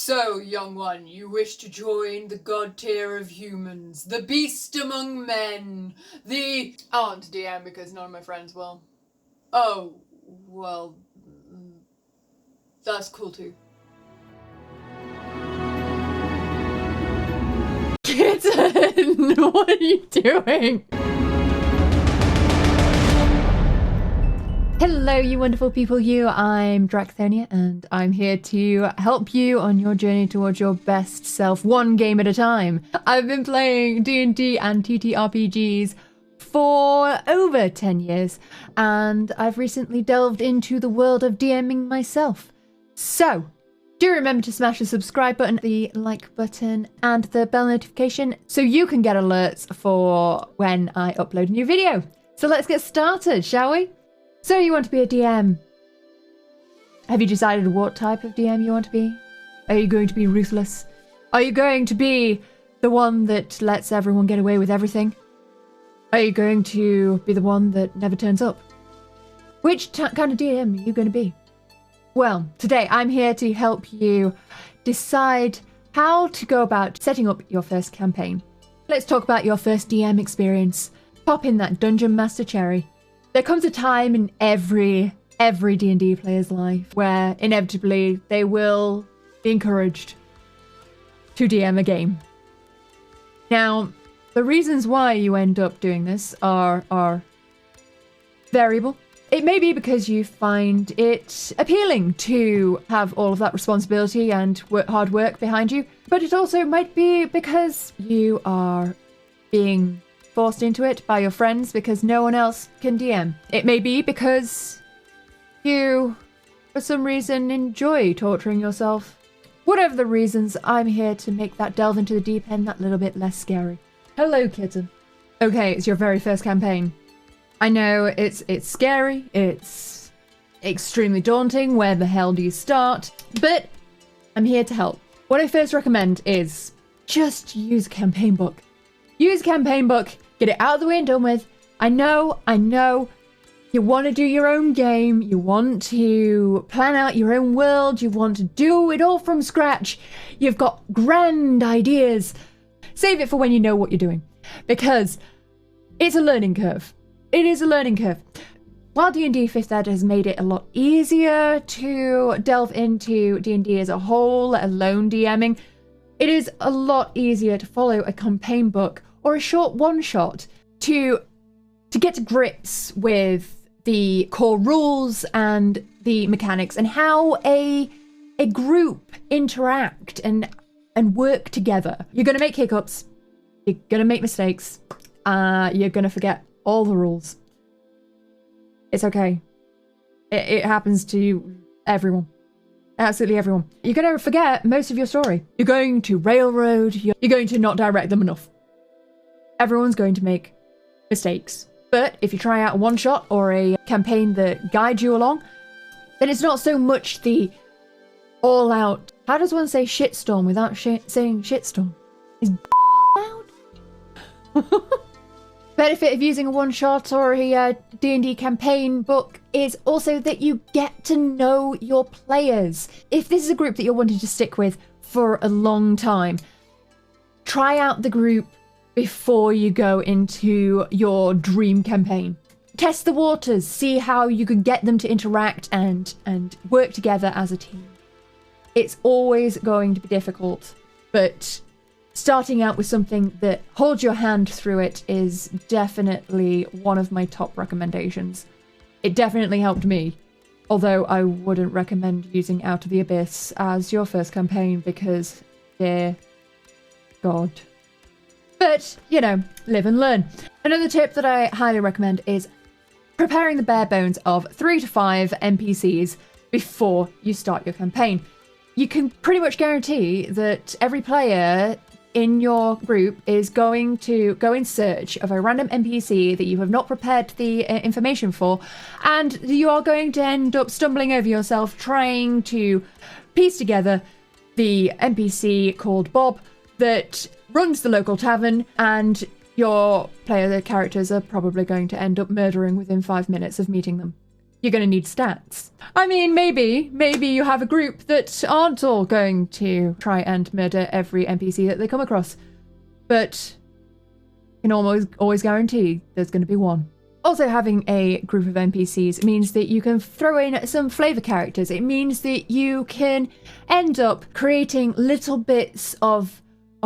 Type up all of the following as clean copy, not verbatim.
So, young one, you wish to join the god tier of humans, the beast among men, I want to DM because none of my friends will. Oh, well, that's cool too. Kitten, what are you doing? Hello, you wonderful people. I'm Dracthonia, and I'm here to help you on your journey towards your best self, one game at a time. I've been playing D&D and TTRPGs for over 10 years, and I've recently delved into the world of DMing myself. So, do remember to smash the subscribe button, the like button, and the bell notification so you can get alerts for when I upload a new video. So let's get started, shall we? So you want to be a DM. Have you decided what type of DM you want to be? Are you going to be ruthless? Are you going to be the one that lets everyone get away with everything? Are you going to be the one that never turns up? Which kind of DM are you going to be? Well, today I'm here to help you decide how to go about setting up your first campaign. Let's talk about your first DM experience. Pop in that Dungeon Master cherry. There comes a time in every D&D player's life where inevitably they will be encouraged to DM a game. Now, the reasons why you end up doing this are variable. It may be because you find it appealing to have all of that responsibility and hard work behind you, but it also might be because you are being forced into it by your friends because no one else can DM. It may be because you, for some reason, enjoy torturing yourself. Whatever the reasons, I'm here to make that delve into the deep end that little bit less scary. Hello, kitten. Okay, it's your very first campaign. I know it's scary, it's extremely daunting, where the hell do you start? But I'm here to help. What I first recommend is just use a campaign book. Use a campaign book, get it out of the way and done with. I know, you want to do your own game, you want to plan out your own world, you want to do it all from scratch. You've got grand ideas. Save it for when you know what you're doing, because it's a learning curve. It is a learning curve. While D&D 5th Ed has made it a lot easier to delve into D&D as a whole, let alone DMing, it is a lot easier to follow a campaign book or a short one-shot to get to grips with the core rules and the mechanics and how a group interact and work together. You're going to make hiccups. You're going to make mistakes. You're going to forget all the rules. It's okay. It happens to everyone. Absolutely everyone. You're going to forget most of your story. You're going to railroad. You're going to not direct them enough. Everyone's going to make mistakes. But if you try out a one-shot or a campaign that guides you along, then it's not so much the all-out... How does one say shitstorm without saying shitstorm? Is loud? Benefit of using a one-shot or a D&D campaign book is also that you get to know your players. If this is a group that you're wanting to stick with for a long time, try out the group before you go into your dream campaign. Test the waters, see how you can get them to interact and work together as a team. It's always going to be difficult, but starting out with something that holds your hand through it is definitely one of my top recommendations. It definitely helped me, although I wouldn't recommend using Out of the Abyss as your first campaign because, dear God. But, you know, live and learn. Another tip that I highly recommend is preparing the bare bones of 3 to 5 NPCs before you start your campaign. You can pretty much guarantee that every player in your group is going to go in search of a random NPC that you have not prepared the information for, and you are going to end up stumbling over yourself trying to piece together the NPC called Bob that runs the local tavern, and your player characters are probably going to end up murdering within 5 minutes of meeting them. you're going to need stats. I mean, maybe you have a group that aren't all going to try and murder every NPC that they come across. But you can always guarantee there's going to be one. Also, having a group of NPCs means that you can throw in some flavor characters. It means that you can end up creating little bits of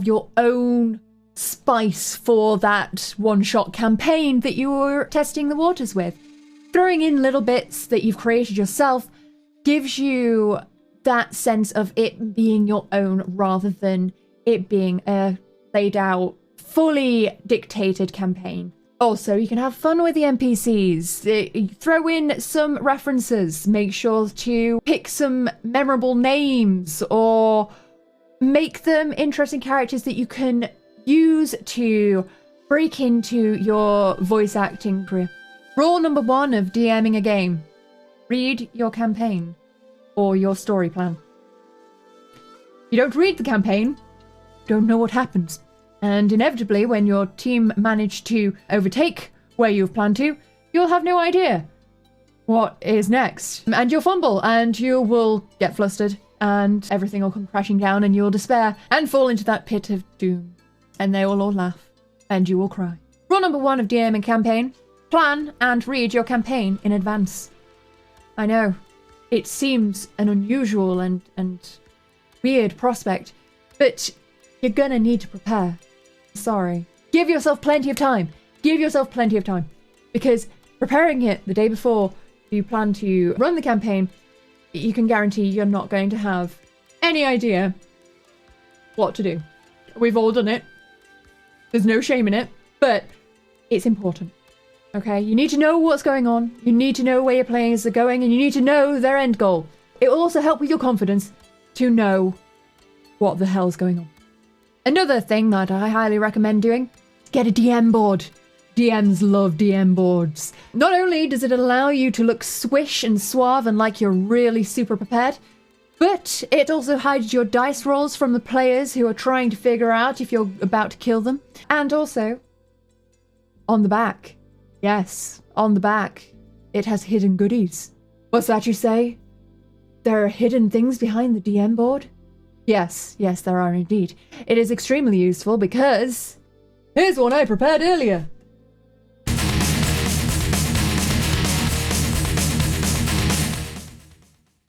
your own spice for that one-shot campaign that you were testing the waters with. Throwing in little bits that you've created yourself gives you that sense of it being your own rather than it being a laid out, fully dictated campaign. Also, you can have fun with the NPCs. Throw in some references. Make sure to pick some memorable names or make them interesting characters that you can use to break into your voice acting career. Rule number 1 of DMing a game. Read your campaign or your story plan. You don't read the campaign, don't know what happens. And inevitably, when your team manage to overtake where you've planned to, you'll have no idea what is next. And you'll fumble, and you will get flustered, and everything will come crashing down, and you'll despair, and fall into that pit of doom. And they will all laugh, and you will cry. Rule number 1 of DMing campaign. Plan and read your campaign in advance. I know, it seems an unusual and weird prospect, but you're gonna need to prepare. Sorry. Give yourself plenty of time. Give yourself plenty of time. Because preparing it the day before you plan to run the campaign, you can guarantee you're not going to have any idea what to do. We've all done it. There's no shame in it, but it's important. Okay? You need to know what's going on. You need to know where your players are going, and you need to know their end goal. It will also help with your confidence to know what the hell's going on. Another thing that I highly recommend doing is get a DM board. DMs love DM boards. Not only does it allow you to look swish and suave and like you're really super prepared, but it also hides your dice rolls from the players who are trying to figure out if you're about to kill them. And also, on the back, yes, on the back, it has hidden goodies. What's that you say? There are hidden things behind the DM board? Yes, there are indeed. It is extremely useful because... here's one I prepared earlier.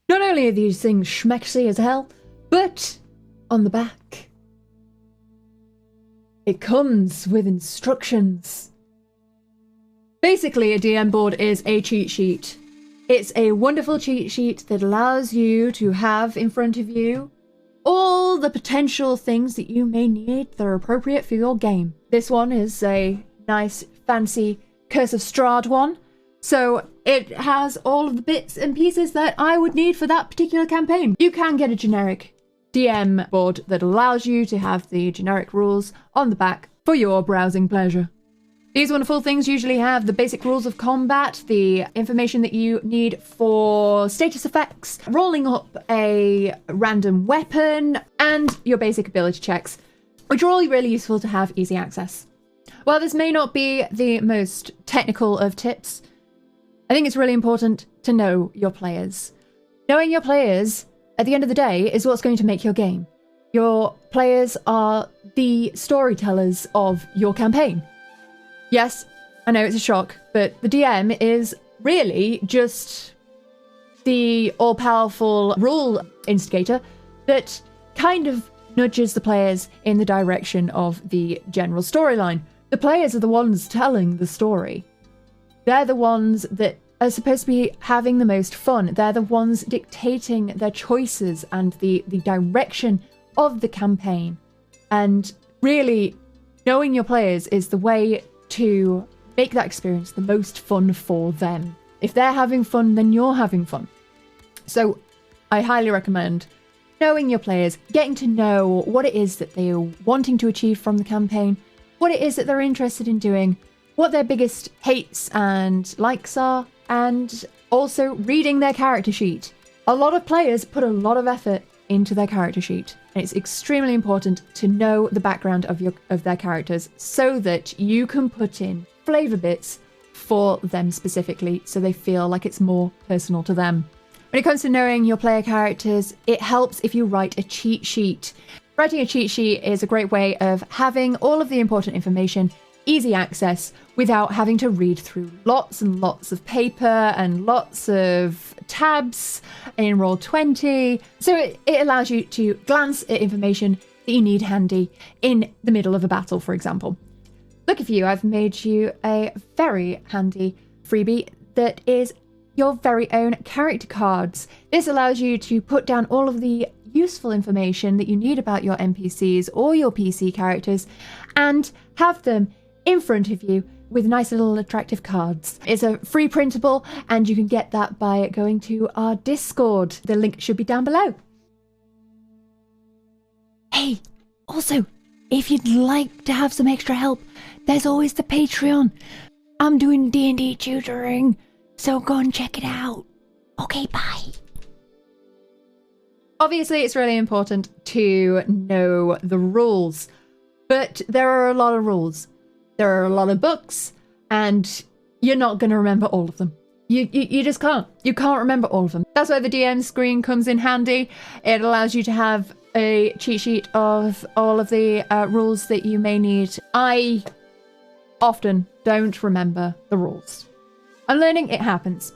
Not only are these things schmexy as hell, but on the back, it comes with instructions. Basically, a DM board is a cheat sheet. It's a wonderful cheat sheet that allows you to have in front of you all the potential things that you may need that are appropriate for your game. This one is a nice, fancy Curse of Strahd one. So it has all of the bits and pieces that I would need for that particular campaign. You can get a generic DM board that allows you to have the generic rules on the back for your browsing pleasure. These wonderful things usually have the basic rules of combat, the information that you need for status effects, rolling up a random weapon, and your basic ability checks, which are all really useful to have easy access. While this may not be the most technical of tips, I think it's really important to know your players. Knowing your players, at the end of the day, is what's going to make your game. Your players are the storytellers of your campaign. Yes, I know it's a shock, but the DM is really just the all-powerful rule instigator that kind of nudges the players in the direction of the general storyline. The players are the ones telling the story. They're the ones that are supposed to be having the most fun. They're the ones dictating their choices and the direction of the campaign. And really, knowing your players is the way to make that experience the most fun for them. If they're having fun, then you're having fun. So I highly recommend knowing your players, getting to know what it is that they are wanting to achieve from the campaign, what it is that they're interested in doing, what their biggest hates and likes are, and also reading their character sheet. A lot of players put a lot of effort into their character sheet, and it's extremely important to know the background of their characters so that you can put in flavor bits for them specifically, so they feel like it's more personal to them. When it comes to knowing your player characters, it helps if you write a cheat sheet. Writing a cheat sheet is a great way of having all of the important information easy access without having to read through lots and lots of paper and lots of tabs in Roll20. So it allows you to glance at information that you need handy in the middle of a battle, for example. Lucky for you, I've made you a very handy freebie that is your very own character cards. This allows you to put down all of the useful information that you need about your NPCs or your PC characters and have them in front of you with nice little attractive cards. It's a free printable and you can get that by going to our Discord. The link should be down below. Hey, also, if you'd like to have some extra help, there's always the Patreon. I'm doing D&D tutoring, so go and check it out. Okay, bye. Obviously, it's really important to know the rules, but there are a lot of rules. There are a lot of books, and you're not going to remember all of them. You just can't. You can't remember all of them. That's why the DM screen comes in handy. It allows you to have a cheat sheet of all of the rules that you may need. I often don't remember the rules. I'm learning, it happens.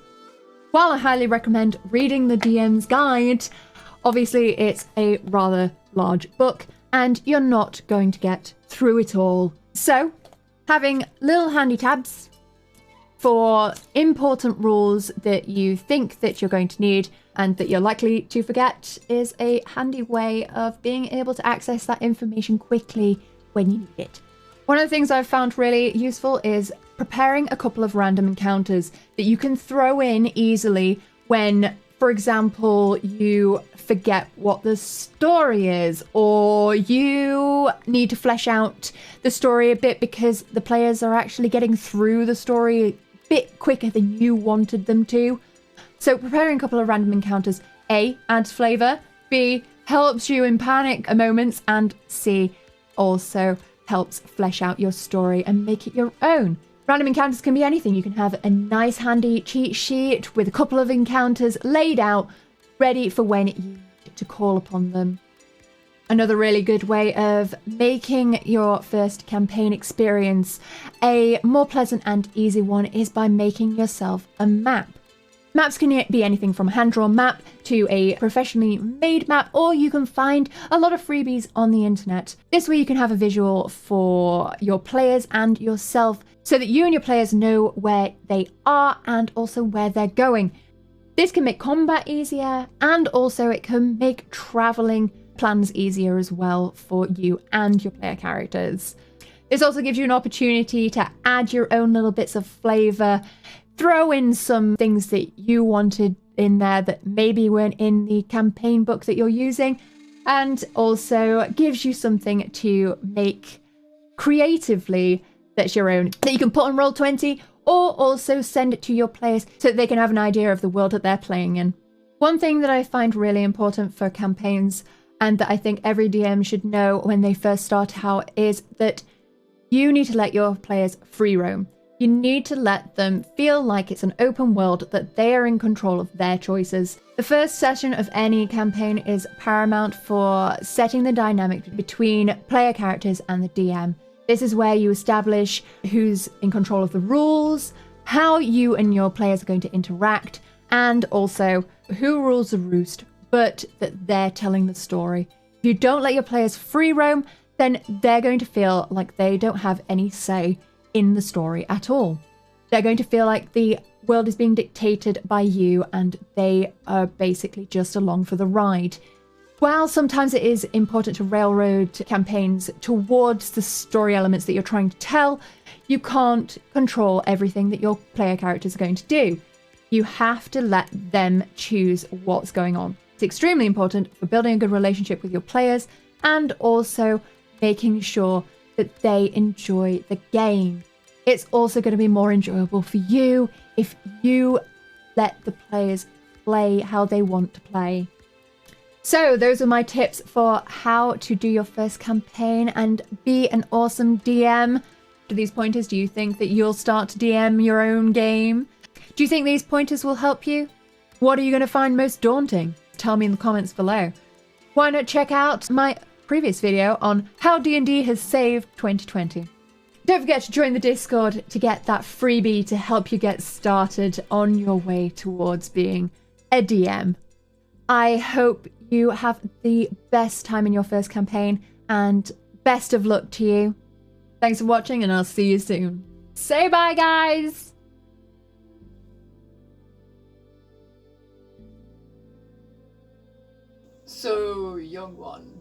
While I highly recommend reading the DM's guide, obviously it's a rather large book, and you're not going to get through it all. So, having little handy tabs for important rules that you think that you're going to need and that you're likely to forget is a handy way of being able to access that information quickly when you need it. One of the things I've found really useful is preparing a couple of random encounters that you can throw in easily when, for example, you forget what the story is, or you need to flesh out the story a bit because the players are actually getting through the story a bit quicker than you wanted them to. So preparing a couple of random encounters, A, adds flavour, B, helps you in panic moments, and C, also helps flesh out your story and make it your own. Random encounters can be anything. You can have a nice handy cheat sheet with a couple of encounters laid out, ready for when you need to call upon them. Another really good way of making your first campaign experience a more pleasant and easy one is by making yourself a map. Maps can be anything from a hand-drawn map to a professionally made map, or you can find a lot of freebies on the internet. This way you can have a visual for your players and yourself so that you and your players know where they are and also where they're going. This can make combat easier, and also it can make traveling plans easier as well for you and your player characters. This also gives you an opportunity to add your own little bits of flavour, throw in some things that you wanted in there that maybe weren't in the campaign book that you're using, and also gives you something to make creatively that's your own, that you can put on Roll20, or also send it to your players so that they can have an idea of the world that they're playing in. One thing that I find really important for campaigns, and that I think every DM should know when they first start out, is that you need to let your players free roam. You need to let them feel like it's an open world, that they are in control of their choices. The first session of any campaign is paramount for setting the dynamic between player characters and the DM. This is where you establish who's in control of the rules, how you and your players are going to interact, and also who rules the roost, but that they're telling the story. If you don't let your players free roam, then they're going to feel like they don't have any say in the story at all. They're going to feel like the world is being dictated by you and they are basically just along for the ride. While sometimes it is important to railroad campaigns towards the story elements that you're trying to tell, you can't control everything that your player characters are going to do. You have to let them choose what's going on. It's extremely important for building a good relationship with your players and also making sure that they enjoy the game. It's also going to be more enjoyable for you if you let the players play how they want to play. So those are my tips for how to do your first campaign and be an awesome DM. after these pointers, do you think that you'll start to DM your own game? Do you think these pointers will help you? What are you going to find most daunting? Tell me in the comments below. Why not check out my previous video on how D&D has saved 2020. Don't forget to join the Discord to get that freebie to help you get started on your way towards being a DM. I hope you have the best time in your first campaign and best of luck to you. Thanks for watching and I'll see you soon. Say bye, guys! So, young one.